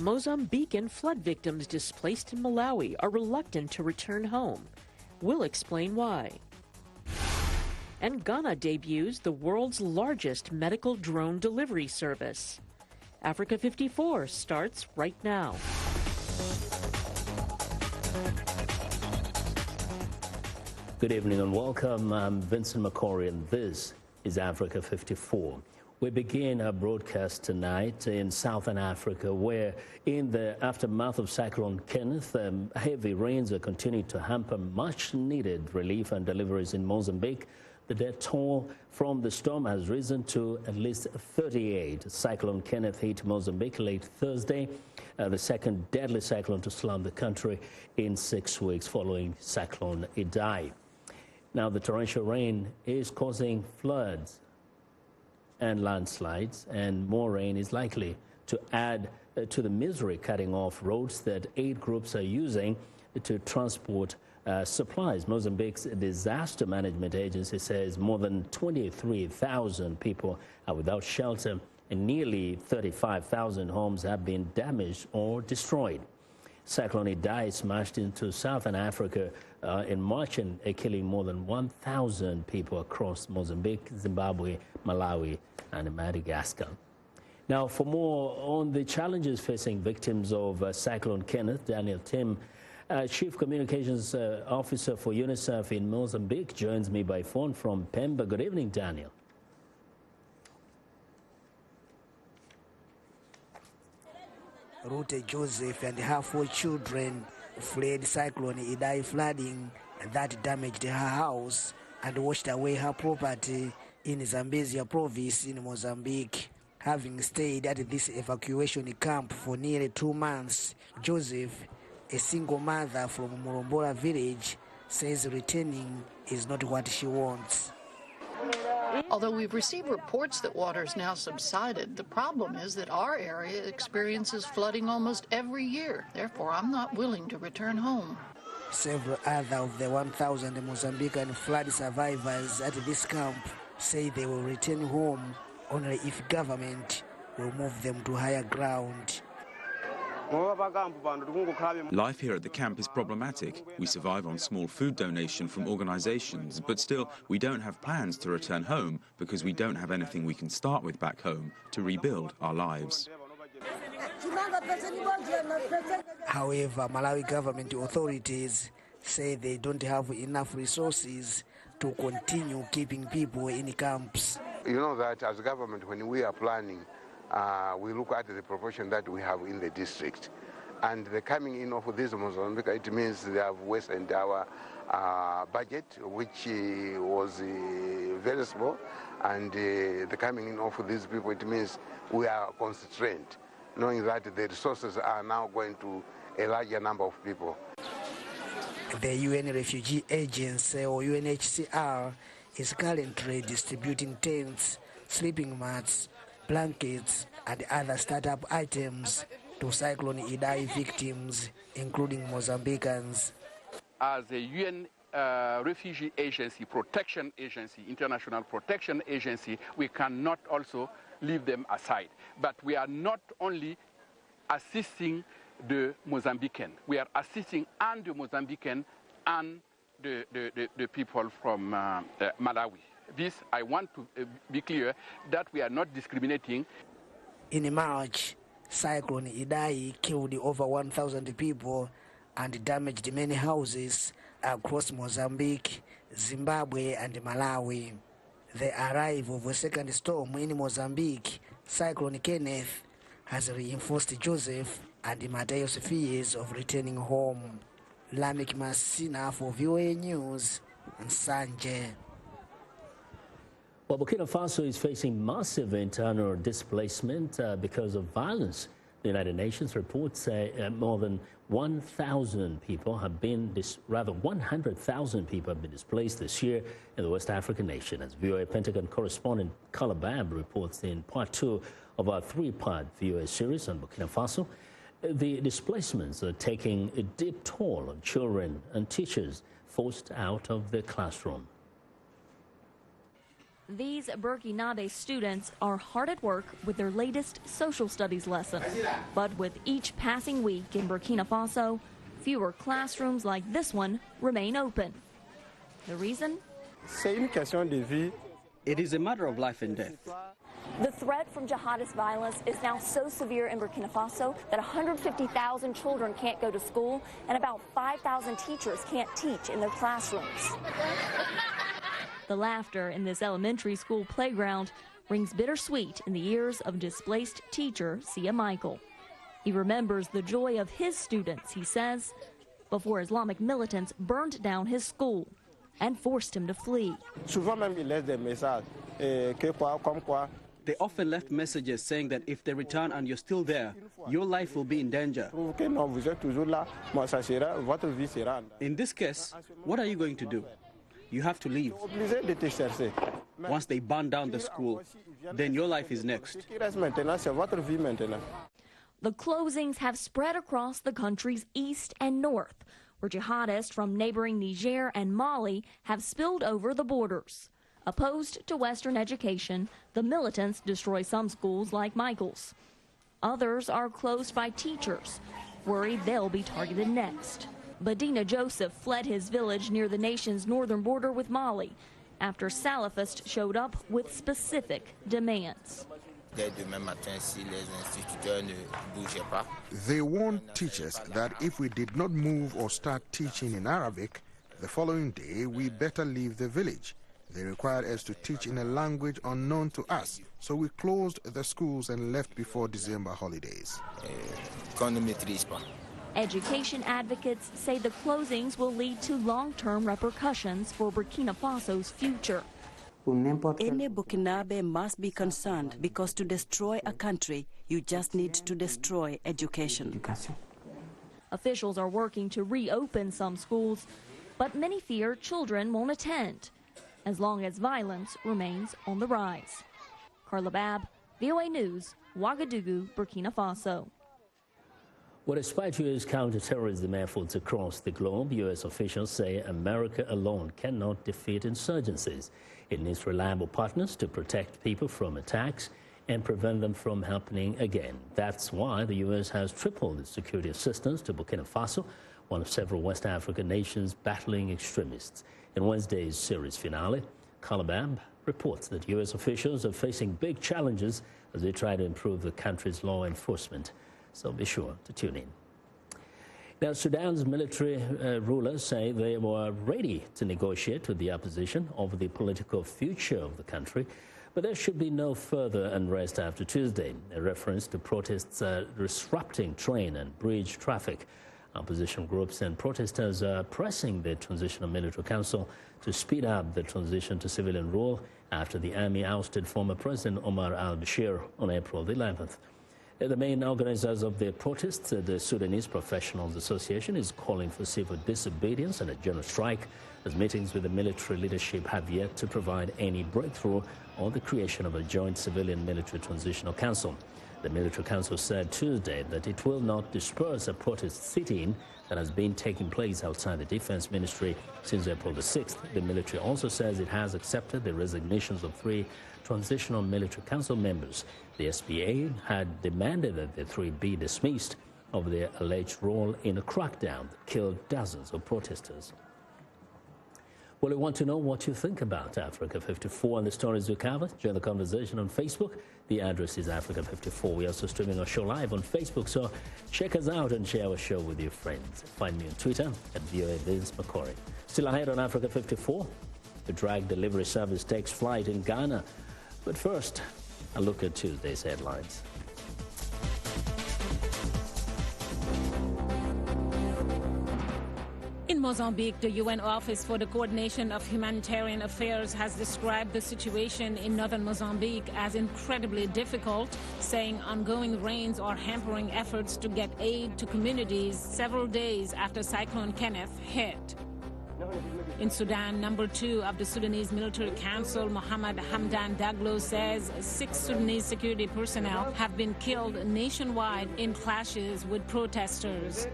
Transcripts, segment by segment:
Mozambican flood victims displaced in Malawi are reluctant to return home. We'll explain why. And Ghana debuts the world's largest medical drone delivery service. Africa 54 starts right now. Good evening and welcome. I'm Vincent McCory and this is Africa 54. We begin our broadcast tonight in Southern Africa, where in the aftermath of Cyclone Kenneth, heavy rains are continuing to hamper much-needed relief and deliveries in Mozambique. The death toll from the storm has risen to at least 38. Cyclone Kenneth hit Mozambique late Thursday, the second deadly cyclone to slam the country in 6 weeks following Cyclone Idai. Now, the torrential rain is causing floods and landslides, and more rain is likely to add to the misery, cutting off roads that aid groups are using to transport supplies. Mozambique's disaster management agency says more than 23,000 people are without shelter and nearly 35,000 homes have been damaged or destroyed. Cyclone Idai smashed into southern Africa in March and killing more than 1,000 people across Mozambique, Zimbabwe, Malawi, and Madagascar. Now, for more on the challenges facing victims of Cyclone Kenneth, Daniel Tim, Chief Communications Officer for UNICEF in Mozambique, joins me by phone from Pemba. Good evening, Daniel. Ruth Joseph and her 4 children fled Cyclone Idai flooding that damaged her house and washed away her property in Zambezia province in Mozambique. Having stayed at this evacuation camp for nearly 2 months, Joseph, a single mother from Murombola village, says returning is not what she wants. Although we've received reports that water's now subsided, the problem is that our area experiences flooding almost every year. Therefore, I'm not willing to return home. Several other of the 1,000 Mozambican flood survivors at this camp say they will return home only if government will move them to higher ground. Life here at the camp is problematic. We survive on small food donation from organizations, but still we don't have plans to return home because we don't have anything we can start with back home to rebuild our lives. However, Malawi government authorities say they don't have enough resources to continue keeping people in camps. You know that as government, when we are planning, we look at the proportion that we have in the district. And the coming in of this Mozambique, it means they have worsened our budget, which was very small. And the coming in of these people, it means we are constrained, knowing that the resources are now going to a larger number of people. The UN Refugee Agency, or UNHCR, is currently distributing tents, sleeping mats, blankets, and other startup items to Cyclone Idai victims, including Mozambicans. As a UN Refugee Agency, Protection Agency, International Protection Agency, we cannot also leave them aside. But we are not only assisting the Mozambican, we are assisting and the Mozambican and the people from Malawi. This, I want to be clear that we are not discriminating. In March, Cyclone Idai killed over 1,000 people and damaged many houses across Mozambique, Zimbabwe, and Malawi. The arrival of a second storm in Mozambique, Cyclone Kenneth, has reinforced Joseph and Mateus' fears of returning home. Lamek Masina for VOA News and Sanje. Well, Burkina Faso is facing massive internal displacement because of violence. The United Nations reports say more than 1,000 people have been, 100,000 people have been displaced this year in the West African nation. As VOA Pentagon correspondent Kalabab reports in part 2 of our 3-part VOA series on Burkina Faso, the displacements are taking a deep toll on children and teachers forced out of their classroom. These Burkinabe students are hard at work with their latest social studies lesson. But with each passing week in Burkina Faso, fewer classrooms like this one remain open. The reason? It is a matter of life and death. The threat from jihadist violence is now so severe in Burkina Faso that 150,000 children can't go to school and about 5,000 teachers can't teach in their classrooms. The laughter in this elementary school playground rings bittersweet in the ears of displaced teacher Sia Michael. He remembers the joy of his students, he says, before Islamic militants burned down his school and forced him to flee. They often left messages saying that if they return and you're still there, your life will be in danger. In this case, what are you going to do? You have to leave. Once they burn down the school, then your life is next. The closings have spread across the country's east and north, where jihadists from neighboring Niger and Mali have spilled over the borders. Opposed to Western education, the militants destroy some schools like Michael's. Others are closed by teachers, worried they'll be targeted next. Badina Joseph fled his village near the nation's northern border with Mali after Salafists showed up with specific demands. They warned teachers that if we did not move or start teaching in Arabic, the following day we better leave the village. They required us to teach in a language unknown to us, so we closed the schools and left before December holidays. Education advocates say the closings will lead to long-term repercussions for Burkina Faso's future. Any Burkinabe must be concerned because to destroy a country, you just need to destroy education. Officials are working to reopen some schools, but many fear children won't attend as long as violence remains on the rise. Carla Babb, VOA News, Ouagadougou, Burkina Faso. Well, despite U.S. counterterrorism efforts across the globe, U.S. officials say America alone cannot defeat insurgencies. It needs reliable partners to protect people from attacks and prevent them from happening again. That's why the U.S. has tripled its security assistance to Burkina Faso, one of several West African nations battling extremists. In Wednesday's series finale, Carla Babb reports that U.S. officials are facing big challenges as they try to improve the country's law enforcement. So be sure to tune in. Now, Sudan's military rulers say they were ready to negotiate with the opposition over the political future of the country, but there should be no further unrest after Tuesday, a reference to protests disrupting train and bridge traffic. Opposition groups and protesters are pressing the Transitional Military Council to speed up the transition to civilian rule after the army ousted former President Omar al-Bashir on April the 11th. The main organizers of the protests, the Sudanese Professionals Association, is calling for civil disobedience and a general strike, as meetings with the military leadership have yet to provide any breakthrough on the creation of a joint civilian-military transitional council. The military council said Tuesday that it will not disperse a protest sit-in that has been taking place outside the Defense Ministry since April the 6th. The military also says it has accepted the resignations of 3 transitional military council members. The SPA had demanded that the 3 be dismissed over their alleged role in a crackdown that killed dozens of protesters. Well, we want to know what you think about Africa 54 and the stories we cover. Join the conversation on Facebook. The address is Africa 54. We're also streaming our show live on Facebook, so check us out and share our show with your friends. Find me on Twitter at VOA Vince McCory. Still ahead on Africa 54, the drug delivery service takes flight in Ghana. But first, a look at Tuesday's headlines. In Mozambique, the UN Office for the Coordination of Humanitarian Affairs has described the situation in northern Mozambique as incredibly difficult, saying ongoing rains are hampering efforts to get aid to communities several days after Cyclone Kenneth hit. In Sudan, number 2 of the Sudanese Military Council, Mohammed Hamdan Daglo, says 6 Sudanese security personnel have been killed nationwide in clashes with protesters.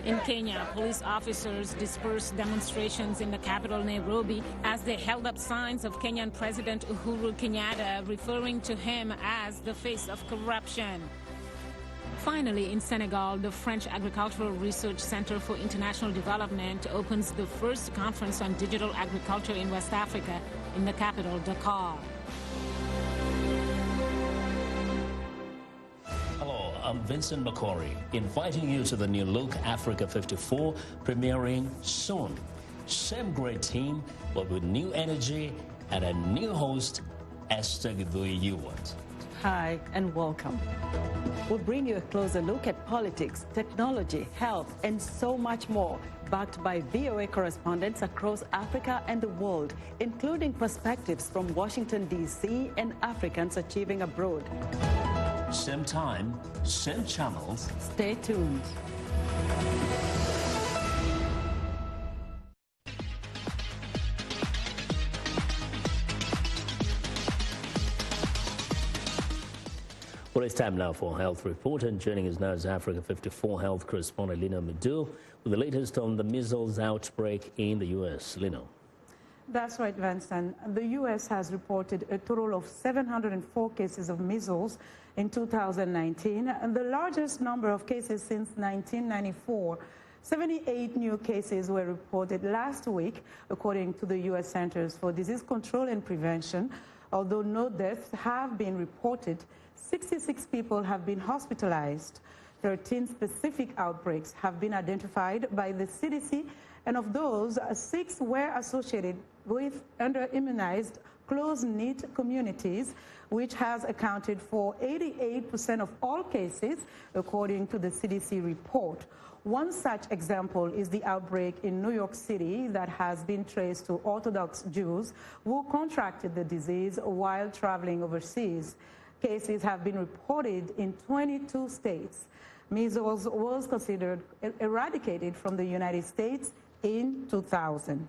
In Kenya, police officers dispersed demonstrations in the capital, Nairobi, as they held up signs of Kenyan President Uhuru Kenyatta, referring to him as the face of corruption. Finally, in Senegal, the French Agricultural Research Center for International Development opens the first conference on digital agriculture in West Africa in the capital, Dakar. Hello, I'm Vincent McCory, inviting you to the new look Africa 54, premiering soon. Same great team, but with new energy and a new host, Esther Githui-Ewart. Hi, and welcome. We'll bring you a closer look at politics, technology, health, and so much more, backed by VOA correspondents across Africa and the world, including perspectives from Washington, D.C. and Africans achieving abroad. Same time, same channels. Stay tuned. Well, it's time now for Health Report, and joining us now is Africa 54 health correspondent Lino Medul with the latest on the measles outbreak in the U.S. Lino. That's right, Vincent. The U.S. has reported a total of 704 cases of measles in 2019, and the largest number of cases since 1994. 78 new cases were reported last week, according to the U.S. Centers for Disease Control and Prevention. Although no deaths have been reported, 66 people have been hospitalized. 13 specific outbreaks have been identified by the CDC, and of those, 6 were associated with under-immunized close-knit communities, which has accounted for 88% of all cases, according to the CDC report. One such example is the outbreak in New York City that has been traced to Orthodox Jews who contracted the disease while traveling overseas. Cases have been reported in 22 states. Measles was considered eradicated from the United States in 2000.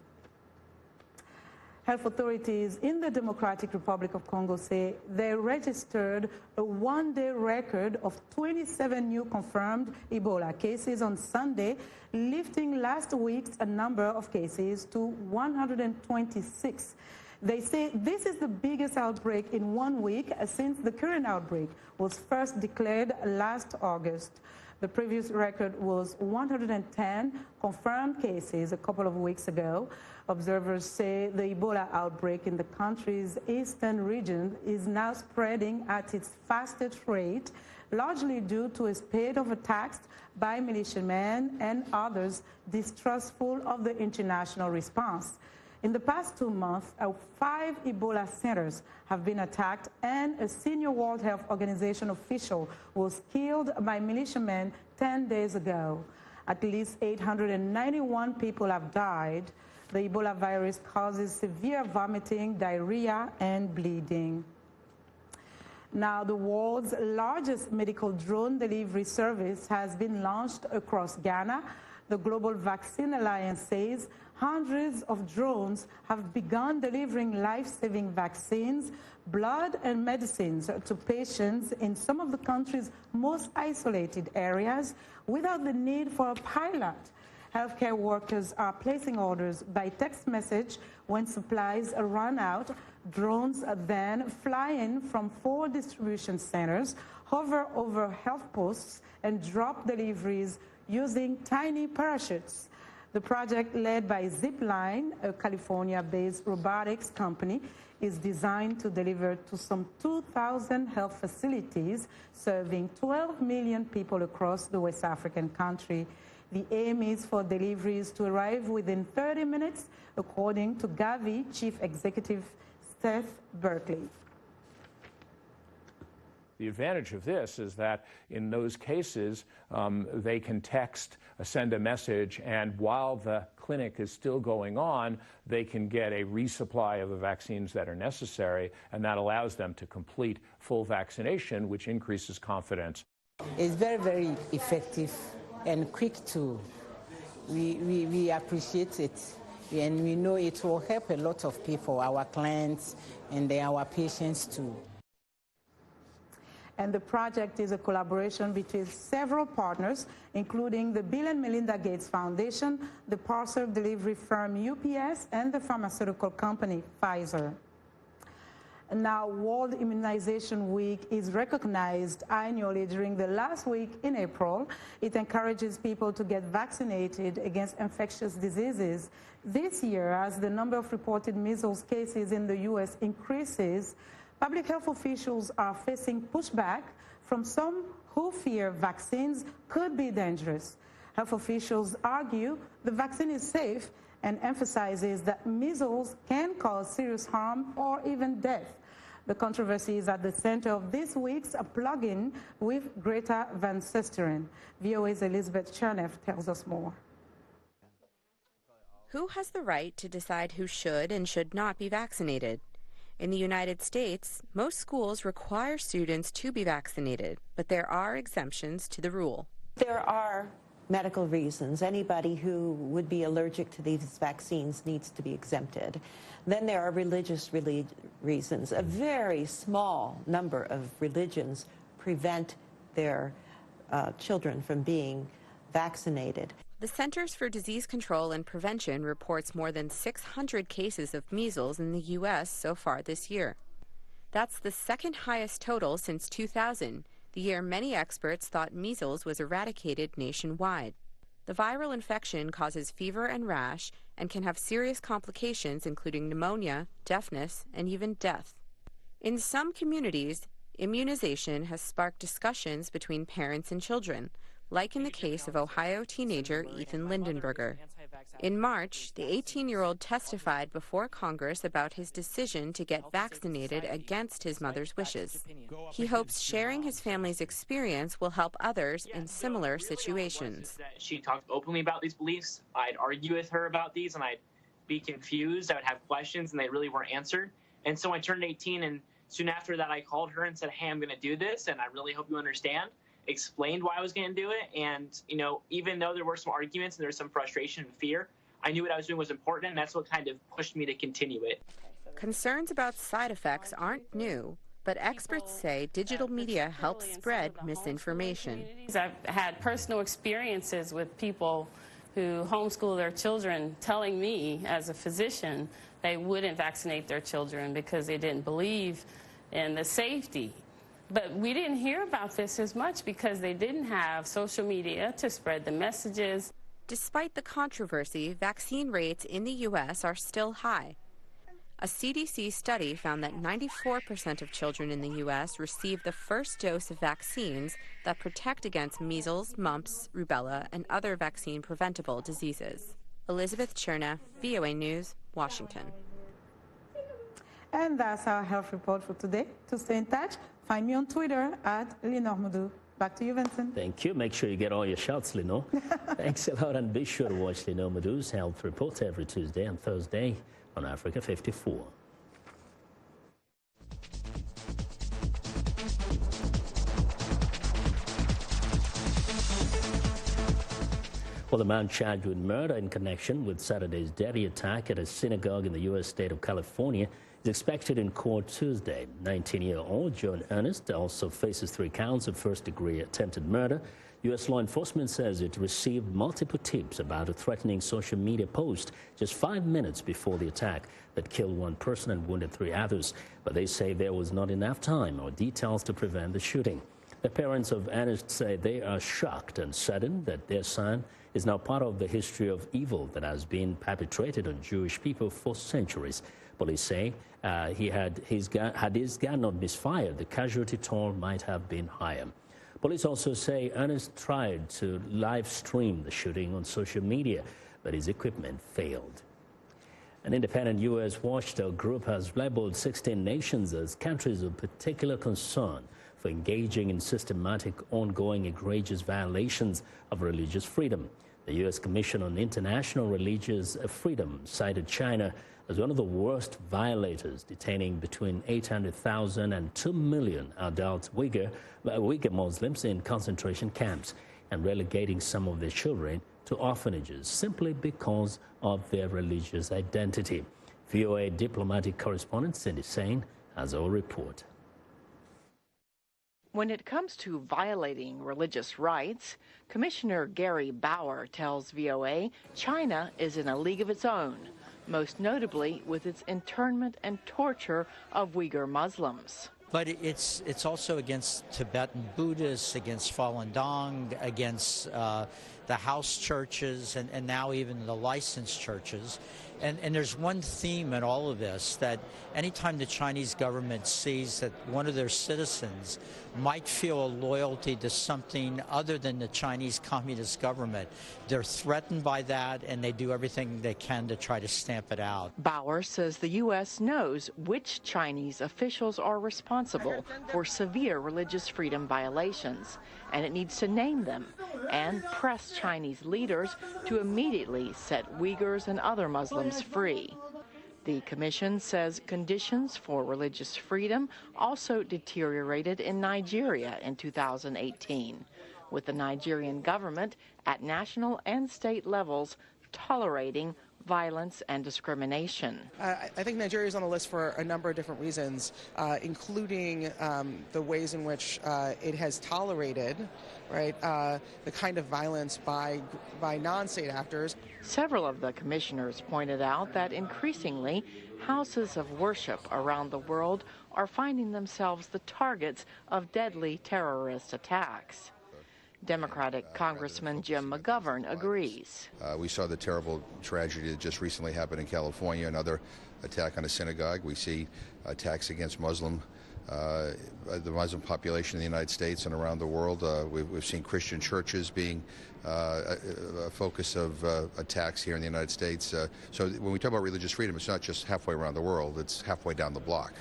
Health authorities in the Democratic Republic of Congo say they registered a one-day record of 27 new confirmed Ebola cases on Sunday, lifting last week's number of cases to 126. They say this is the biggest outbreak in 1 week since the current outbreak was first declared last August. The previous record was 110 confirmed cases a couple of weeks ago. Observers say the Ebola outbreak in the country's eastern region is now spreading at its fastest rate, largely due to a spate of attacks by militiamen and others distrustful of the international response. In the past 2 months, 5 Ebola centers have been attacked, and a senior World Health Organization official was killed by militiamen 10 days ago. At least 891 people have died. The Ebola virus causes severe vomiting, diarrhea, and bleeding. Now, the world's largest medical drone delivery service has been launched across Ghana. The Global Vaccine Alliance says hundreds of drones have begun delivering life-saving vaccines, blood, and medicines to patients in some of the country's most isolated areas without the need for a pilot. Healthcare workers are placing orders by text message when supplies run out. Drones then fly in from 4 distribution centers, hover over health posts, and drop deliveries using tiny parachutes. The project, led by Zipline, a California-based robotics company, is designed to deliver to some 2,000 health facilities, serving 12 million people across the West African country. The aim is for deliveries to arrive within 30 minutes, according to Gavi Chief Executive Seth Berkley. The advantage of this is that in those cases, they can text, send a message, and while the clinic is still going on, they can get a resupply of the vaccines that are necessary, and that allows them to complete full vaccination, which increases confidence. It's very, very effective and quick to we appreciate it. And we know it will help a lot of people, our clients and our patients too. And the project is a collaboration between several partners, including the Bill and Melinda Gates Foundation, the parcel delivery firm UPS, and the pharmaceutical company Pfizer. Now, World Immunization Week is recognized annually during the last week in April. It encourages people to get vaccinated against infectious diseases. This year, as the number of reported measles cases in the U.S. increases, public health officials are facing pushback from some who fear vaccines could be dangerous. Health officials argue the vaccine is safe and emphasizes that measles can cause serious harm or even death. The controversy is at the center of this week's plug-in with Greta Van Susteren. VOA's Elizabeth Cherneff tells us more. Who has the right to decide who should and should not be vaccinated? In the United States, most schools require students to be vaccinated, but there are exemptions to the rule. There are medical reasons. Anybody who would be allergic to these vaccines needs to be exempted. Then there are religious reasons. A very small number of religions prevent their children from being vaccinated. The Centers for Disease Control and Prevention reports more than 600 cases of measles in the U.S. so far this year. That's the second highest total since 2000, the year many experts thought measles was eradicated nationwide. The viral infection causes fever and rash and can have serious complications including pneumonia, deafness, and even death. In some communities, immunization has sparked discussions between parents and children, like in the case of Ohio teenager Ethan Lindenberger. In March, the 18-year-old testified before Congress about his decision to get vaccinated against his mother's wishes. He hopes sharing his family's experience will help others in similar situations. She talked openly about these beliefs. I'd argue with her about these, and I'd be confused. I would have questions, and they really weren't answered. And so I turned 18, and soon after that, I called her and said, hey, I'm going to do this, and I really hope you understand. Explained why I was going to do it, and even though there were some arguments and there was some frustration and fear, I knew what I was doing was important, and that's what kind of pushed me to continue it. Concerns about side effects aren't new, but experts say digital media helps spread misinformation. I've had personal experiences with people who homeschool their children telling me as a physician they wouldn't vaccinate their children because they didn't believe in the safety. But we didn't hear about this as much because they didn't have social media to spread the messages. Despite the controversy, vaccine rates in the U.S. are still high. A CDC study found that 94% of children in the U.S. receive the first dose of vaccines that protect against measles, mumps, rubella, and other vaccine-preventable diseases. Elizabeth Cherneff, VOA News, Washington. And that's our health report for today. To stay in touch, find me on Twitter at Lenore Moudou. Back to you, Vincent. Thank you. Make sure you get all your shots, Lenore. Thanks a lot, and be sure to watch Lenore Moudou's health report every Tuesday and Thursday on Africa 54. Well, the man charged with murder in connection with Saturday's deadly attack at a synagogue in the U.S. state of California is expected in court Tuesday. 19-year-old John Ernest also faces 3 counts of first-degree attempted murder. U.S. law enforcement says it received multiple tips about a threatening social media post just 5 minutes before the attack that killed 1 person and wounded 3 others. But they say there was not enough time or details to prevent the shooting. The parents of Ernest say they are shocked and saddened that their son is now part of the history of evil that has been perpetrated on Jewish people for centuries. Police say had his gun not misfired, the casualty toll might have been higher. Police also say Ernest tried to live stream the shooting on social media, but his equipment failed. An independent U.S. watchdog group has labeled 16 nations as countries of particular concern for engaging in systematic, ongoing, egregious violations of religious freedom. The U.S. Commission on International Religious Freedom cited China as one of the worst violators, detaining between 800,000 and 2 million adult Uyghur Muslims in concentration camps and relegating some of their children to orphanages simply because of their religious identity. VOA diplomatic correspondent Cindy Sain has our report. When it comes to violating religious rights, Commissioner Gary Bauer tells VOA China is in a league of its own, most notably with its internment and torture of Uyghur Muslims. But it's also against Tibetan Buddhists, against Falun Gong, against the house churches, and now even the licensed churches. And there's one theme in all of this, that anytime the Chinese government sees that one of their citizens might feel a loyalty to something other than the Chinese Communist government, they're threatened by that, and they do everything they can to try to stamp it out. Bauer says the U.S. knows which Chinese officials are responsible for severe religious freedom violations, and it needs to name them and press Chinese leaders to immediately set Uyghurs and other Muslims free. The commission says conditions for religious freedom also deteriorated in Nigeria in 2018, with the Nigerian government at national and state levels tolerating violence and discrimination. I think Nigeria is on the list for a number of different reasons, including the ways in which it has tolerated, the kind of violence by non-state actors. Several of the commissioners pointed out that increasingly houses of worship around the world are finding themselves the targets of deadly terrorist attacks. Democratic Congressman Jim McGovern agrees. We saw the terrible tragedy that just recently happened in California, another attack on a synagogue. We see attacks against the Muslim population in the United States and around the world. We've seen Christian churches being a focus of attacks here in the United States. So when we talk about religious freedom, it's not just halfway around the world, it's halfway down the block.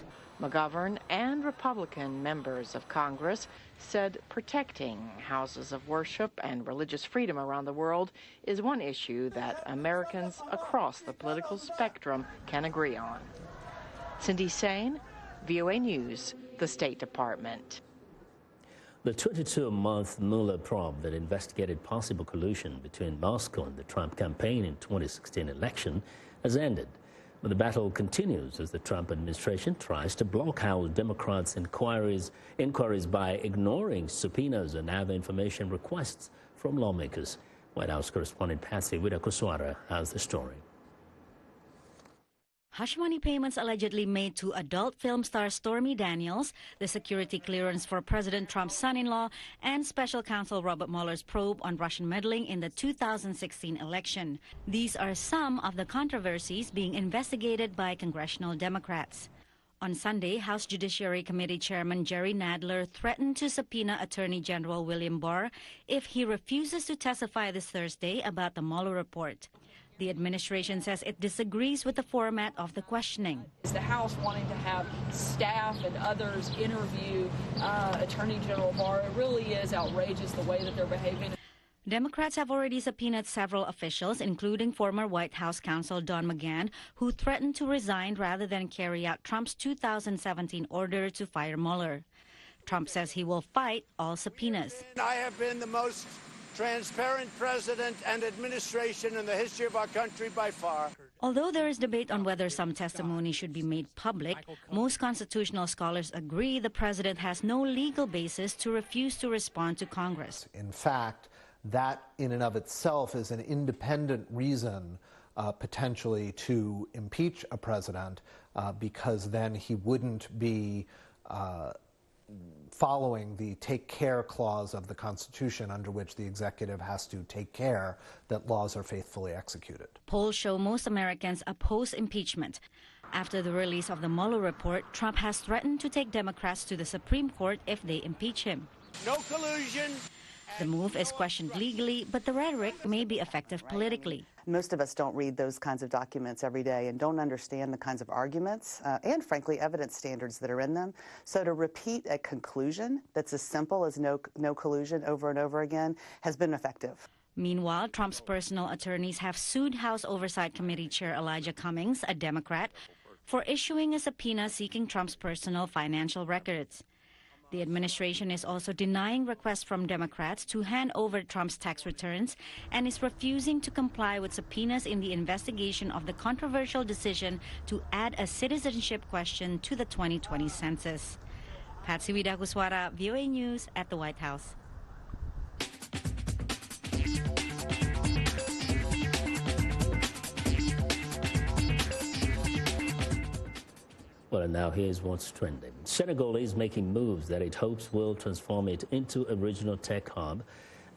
McGovern and Republican members of Congress said protecting houses of worship and religious freedom around the world is one issue that Americans across the political spectrum can agree on. Cindy Sain, VOA News, the State Department. The 22-month Mueller probe that investigated possible collusion between Moscow and the Trump campaign in 2016 election has ended. But the battle continues as the Trump administration tries to block House Democrats' inquiries by ignoring subpoenas and other information requests from lawmakers. White House correspondent Patsy Widakuswara has the story. Hush money payments allegedly made to adult film star Stormy Daniels, the security clearance for President Trump's son-in-law, and special counsel Robert Mueller's probe on Russian meddling in the 2016 election. These are some of the controversies being investigated by congressional Democrats. On Sunday, House Judiciary Committee Chairman Jerry Nadler threatened to subpoena Attorney General William Barr if he refuses to testify this Thursday about the Mueller report. The administration says it disagrees with the format of the questioning. Is the House wanting to have staff and others interview Attorney General Barr? It really is outrageous the way that they're behaving. Democrats have already subpoenaed several officials, including former White House counsel Don McGahn, who threatened to resign rather than carry out Trump's 2017 order to fire Mueller. Trump says he will fight all subpoenas. I have been the most transparent president and administration in the history of our country by far. Although there is debate on whether some testimony should be made public, most constitutional scholars agree the president has no legal basis to refuse to respond to Congress. In fact, that in and of itself is an independent reason potentially to impeach a president because then he wouldn't be following the take care clause of the Constitution, under which the executive has to take care that laws are faithfully executed. Polls show most Americans oppose impeachment. After the release of the Mueller report, Trump has threatened to take Democrats to the Supreme Court if they impeach him. No collusion. The move is questioned legally, but the rhetoric may be effective politically. Most of us don't read those kinds of documents every day and don't understand the kinds of arguments and, frankly, evidence standards that are in them. So to repeat a conclusion that's as simple as no collusion over and over again has been effective. Meanwhile, Trump's personal attorneys have sued House Oversight Committee Chair Elijah Cummings, a Democrat, for issuing a subpoena seeking Trump's personal financial records. The administration is also denying requests from Democrats to hand over Trump's tax returns and is refusing to comply with subpoenas in the investigation of the controversial decision to add a citizenship question to the 2020 census. Patsy Widakuswara, VOA News at the White House. Well, and now here's what's trending. Senegal is making moves that it hopes will transform it into a regional tech hub,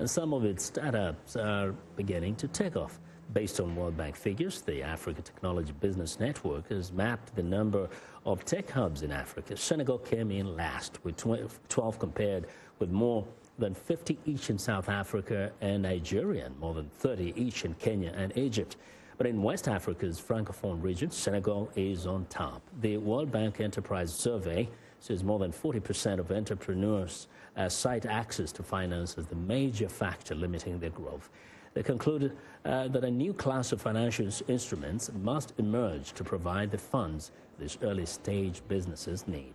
and some of its startups are beginning to take off. Based on World Bank figures, the Africa Technology Business Network has mapped the number of tech hubs in Africa. Senegal came in last with 12 compared with more than 50 each in South Africa and Nigeria, and more than 30 each in Kenya and Egypt. But in West Africa's Francophone region, Senegal is on top. The World Bank Enterprise Survey says more than 40% of entrepreneurs cite access to finance as the major factor limiting their growth. They concluded that a new class of financial instruments must emerge to provide the funds these early-stage businesses need.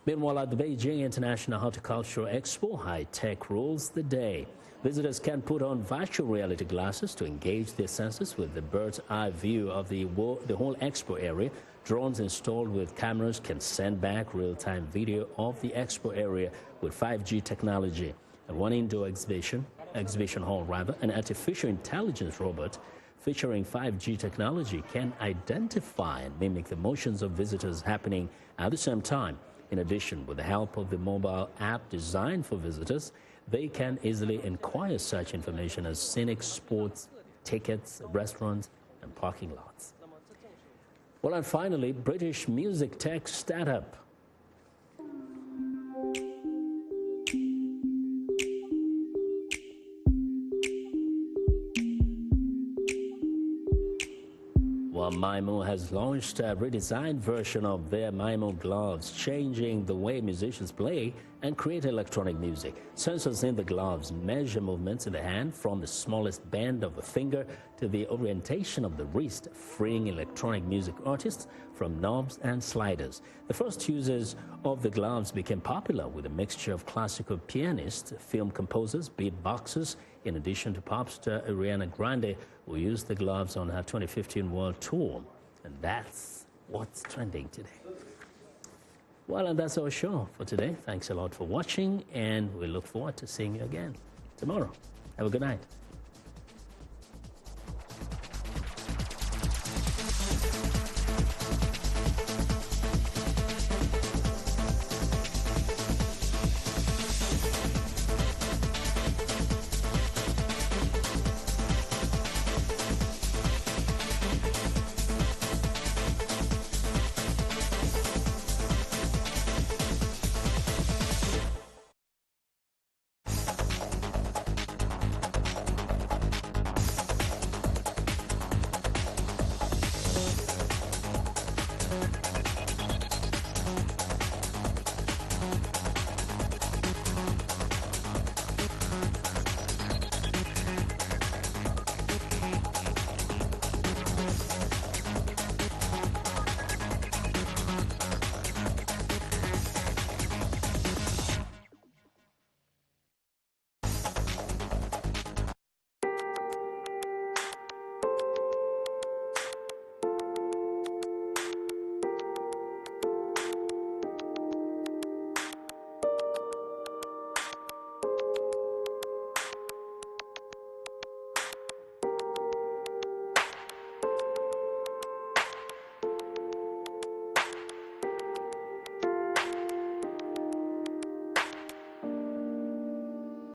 Meanwhile, at the Beijing International Horticultural Expo, high-tech rules the day. Visitors can put on virtual reality glasses to engage their senses with the bird's-eye view of the whole expo area. Drones installed with cameras can send back real-time video of the expo area with 5G technology. And one indoor exhibition hall, an artificial intelligence robot featuring 5G technology can identify and mimic the motions of visitors happening at the same time. In addition, with the help of the mobile app designed for visitors, they can easily inquire such information as scenic spots, tickets, restaurants, and parking lots. Well, and finally, British music tech startup Maimo has launched a redesigned version of their Maimo gloves, changing the way musicians play and create electronic music. Sensors in the gloves measure movements in the hand from the smallest bend of the finger to the orientation of the wrist, freeing electronic music artists from knobs and sliders. The first users of the gloves became popular with a mixture of classical pianists, film composers, beatboxers, in addition to pop star Ariana Grande, who used the gloves on her 2015 world tour. And that's what's trending today. Well, and that's our show for today. Thanks a lot for watching, and we look forward to seeing you again tomorrow. Have a good night.